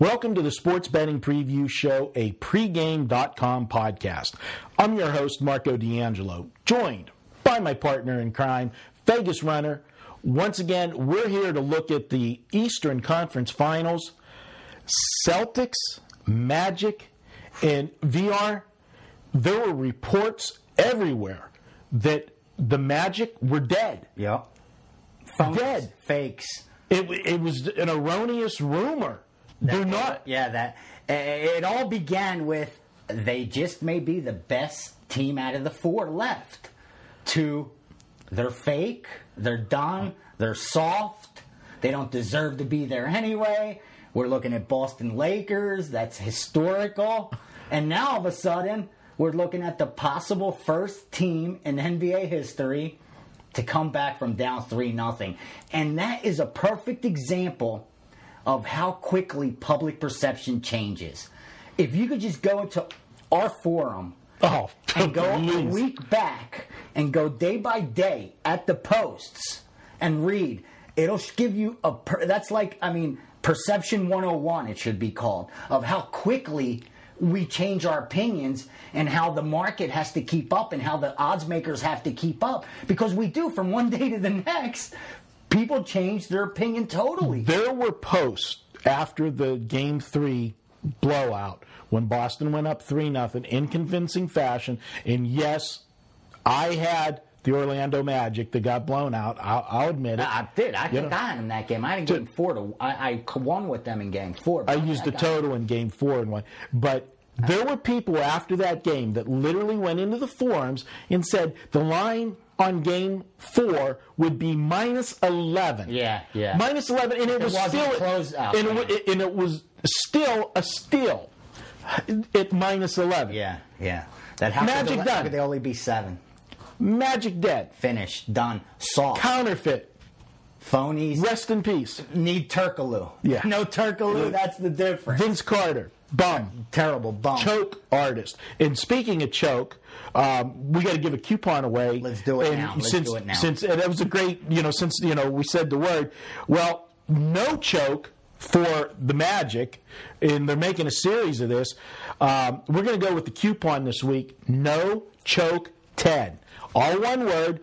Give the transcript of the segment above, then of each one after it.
Welcome to the Sports Betting Preview Show, a pregame.com podcast. I'm your host, Marco D'Angelo, joined by my partner in crime, Vegas Runner. Once again, we're here to look at the Eastern Conference Finals. Celtics, Magic, and VR. There were reports everywhere that the Magic were dead. Yep. Dead. Fakes. It was an erroneous rumor. They're not. Yeah, it all began with they just may be the best team out of the four left. To they're fake, they're done, they're soft, they don't deserve to be there anyway. We're looking at Boston Lakers, that's historical. And now all of a sudden, we're looking at the possible first team in NBA history to come back from down 3-0. And that is a perfect example of how quickly public perception changes. If you could just go into our forum and go a week back and go day by day at the posts and read, it'll give you Perception 101 it should be called, of how quickly we change our opinions and how the market has to keep up and how the odds makers have to keep up. Because we do, from one day to the next, people change their opinion totally. There were posts after the Game 3 blowout when Boston went up 3-0 in convincing fashion. And yes, I had the Orlando Magic that got blown out. I'll admit it. I did. I think I had them that game. I had Game 4. I won with them in Game 4. I used the total in Game 4 and 1. But there were people after that game that literally went into the forums and said the line on Game 4 would be -11. Yeah. -11, and it was still close out. And it was still a steal at -11. Yeah. That Magic done. How could they only be 7? Magic dead. Finished. Done. Soft. Counterfeit. Phonies. Rest in peace. Need Turkaloo. Yeah. No Turkaloo, that's the difference. Vince Carter. Bum. Terrible bum. Choke artist. And speaking of choke, we got to give a coupon away. Let's do it now. Since that was a great, since we said the word. Well, no choke for the Magic, and they're making a series of this. We're going to go with the coupon this week. No choke 10. All one word.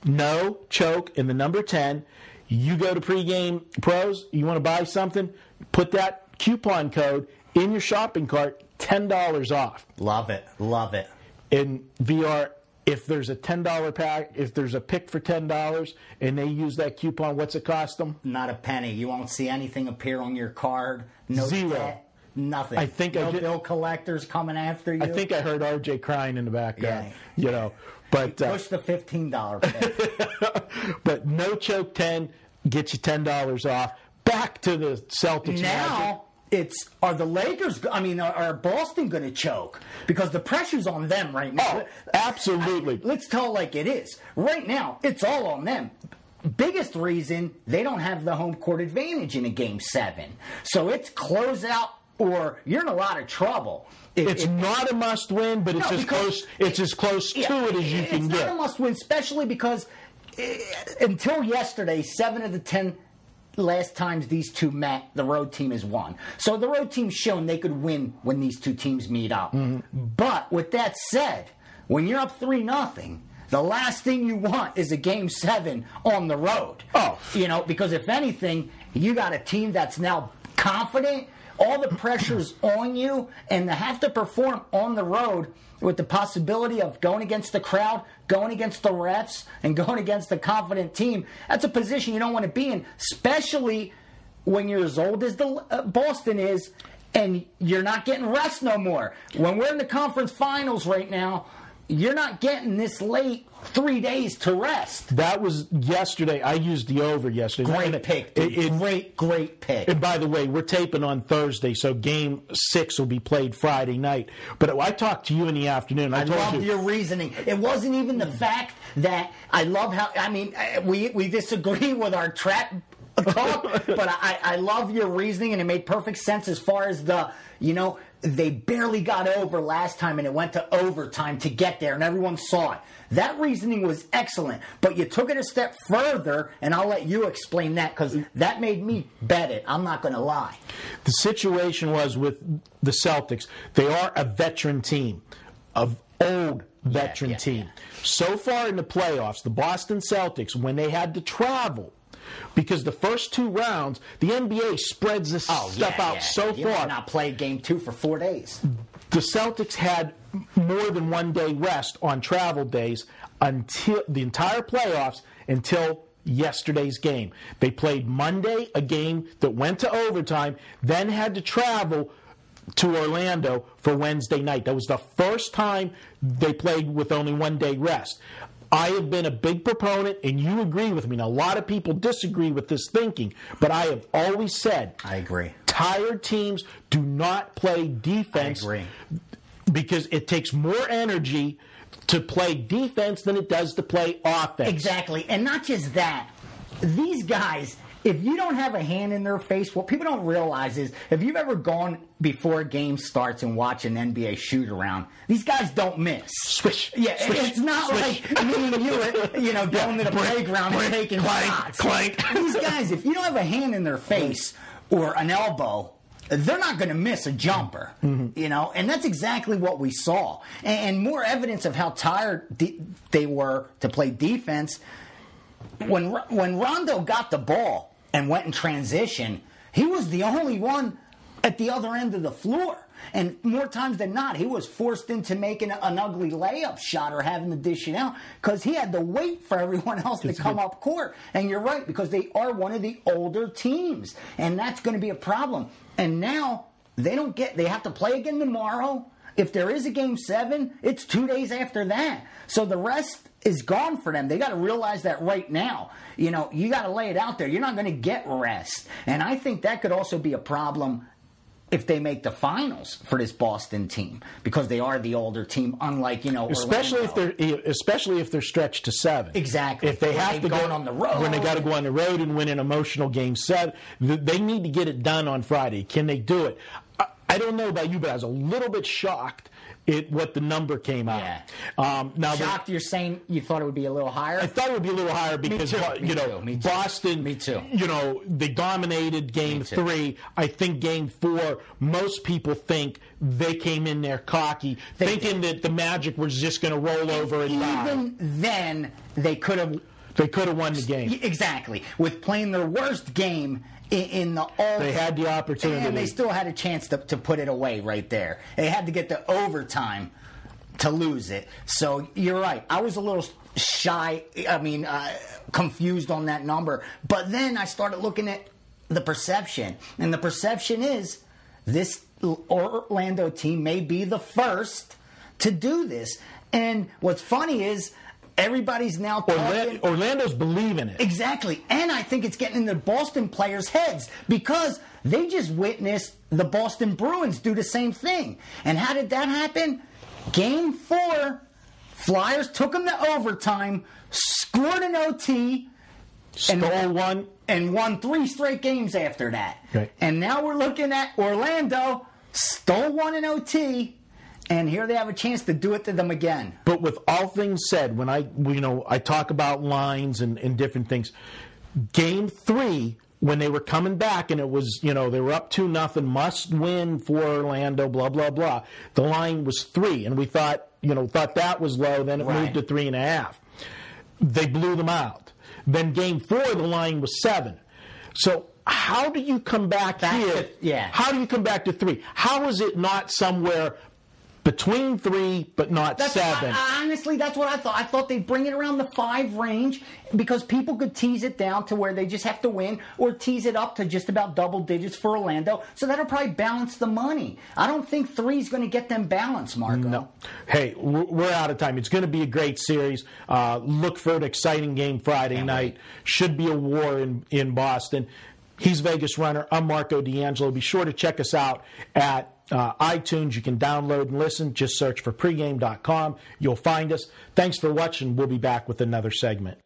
No choke and the number 10. You go to Pregame Pros. You want to buy something? Put that coupon code in your shopping cart, $10 off. Love it. In VR, if there's a $10 pack, if there's a pick for $10 and they use that coupon, what's it cost them? Not a penny. You won't see anything appear on your card. No Zero. Debt, nothing. I think no bill collectors coming after you. I think I heard RJ crying in the background. Yeah. But push the $15 pick. But no choke 10 gets you $10 off. Back to the Celtics. Now are the Lakers? Are Boston going to choke? Because the pressure's on them right now. Oh, absolutely. Let's tell it like it is. Right now, it's all on them. Biggest reason they don't have the home court advantage in a Game 7. So it's close out or you're in a lot of trouble. It's not a must-win, but it's as close to it as you can get. It's not a must-win, especially because until yesterday, 7 of the 10 last times these two met, the road team has won. So the road team's shown they could win when these two teams meet up. Mm-hmm. But with that said, when you're up 3-0, the last thing you want is a Game 7 on the road. Oh. Because if anything, you got a team that's now confident. All the pressure's on you, and to have to perform on the road with the possibility of going against the crowd, going against the refs, and going against a confident team, that's a position you don't want to be in, especially when you're as old as the Boston is, and you're not getting rest no more. When we're in the conference finals right now, you're not getting this late 3 days to rest. That was yesterday. I used the over yesterday. Great pick. Great pick. And by the way, we're taping on Thursday, so Game 6 will be played Friday night. But I talked to you in the afternoon. I love your reasoning. It wasn't even the fact that I love how, we disagree with our trap talk, but I love your reasoning, and it made perfect sense as far as they barely got over last time, and it went to overtime to get there, and everyone saw it. That reasoning was excellent, but you took it a step further, and I'll let you explain that, because that made me bet it. I'm not going to lie. The situation was with the Celtics. They are a veteran team, of old veteran team. So far in the playoffs, the Boston Celtics, when they had to travel, because the first 2 rounds, the NBA spreads this stuff out so you far. might not play game 2 for 4 days. The Celtics had more than 1 day rest on travel days until the entire playoffs until yesterday's game. They played Monday, a game that went to overtime, then had to travel to Orlando for Wednesday night. That was the first time they played with only 1 day rest. I have been a big proponent, and you agree with me. Now, a lot of people disagree with this thinking, but I have always said, I agree. Tired teams do not play defense. I agree. Because it takes more energy to play defense than it does to play offense. Exactly. And not just that. These guys, if you don't have a hand in their face, what people don't realize is if you've ever gone before a game starts and watch an NBA shoot around, these guys don't miss. Swish. Yeah, swish, it's not swish. like me and you, going to the playground and taking shots. Clank. These guys, if you don't have a hand in their face or an elbow, they're not going to miss a jumper, and that's exactly what we saw. And more evidence of how tired they were to play defense. When Rondo got the ball and went in transition, he was the only one at the other end of the floor. And more times than not, he was forced into making an ugly layup shot or having to dish it out because he had to wait for everyone else to come up court. And you're right, because they are one of the older teams. And that's going to be a problem. And now they have to play again tomorrow. If there is a game 7, it's 2 days after that. So the rest is gone for them. They got to realize that right now. You got to lay it out there. You're not going to get rest. And I think that could also be a problem if they make the finals for this Boston team, because they are the older team, unlike especially if they're stretched to 7. Exactly. If they have to go on the road, when they got to go on the road and win an emotional game 7, they need to get it done on Friday. Can they do it? I don't know about you, but I was a little bit shocked at what the number came out. Yeah. Now, shocked you're saying you thought it would be a little higher? I thought it would be a little higher because Boston, they dominated game 3. I think game 4, most people think they came in there cocky, thinking that the Magic was just going to roll over and die. Even then, they could have won the game. Exactly. With playing their worst game in the all, they had the opportunity, and they still had a chance to put it away right there. They had to get to overtime to lose it. So you're right. I was a little shy. Confused on that number. But then I started looking at the perception, and the perception is this Orlando team may be the first to do this. And what's funny is, everybody's now talking. Orlando's believing it. Exactly. And I think it's getting in the Boston players' heads because they just witnessed the Boston Bruins do the same thing. And how did that happen? Game 4, Flyers took them to overtime, scored an OT, stole one, and won 3 straight games after that. Right. And now we're looking at Orlando, stole one in OT, and here they have a chance to do it to them again. But with all things said, when I talk about lines and different things, game 3, when they were coming back and it was, they were up 2-0, must win for Orlando, blah, blah, blah. The line was 3, and we thought that was low, then it moved to 3.5. They blew them out. Then game 4, the line was 7. So how do you come back here? How do you come back to 3? How is it not somewhere between 3, but not 7? Honestly, that's what I thought. I thought they'd bring it around the 5 range because people could tease it down to where they just have to win, or tease it up to just about double digits for Orlando. So that'll probably balance the money. I don't think 3 is going to get them balanced, Marco. No. Hey, we're out of time. It's going to be a great series. Look for an exciting game Friday night. Should be a war in Boston. He's Vegas Runner. I'm Marco D'Angelo. Be sure to check us out at iTunes. You can download and listen. Just search for pregame.com. You'll find us. Thanks for watching. We'll be back with another segment.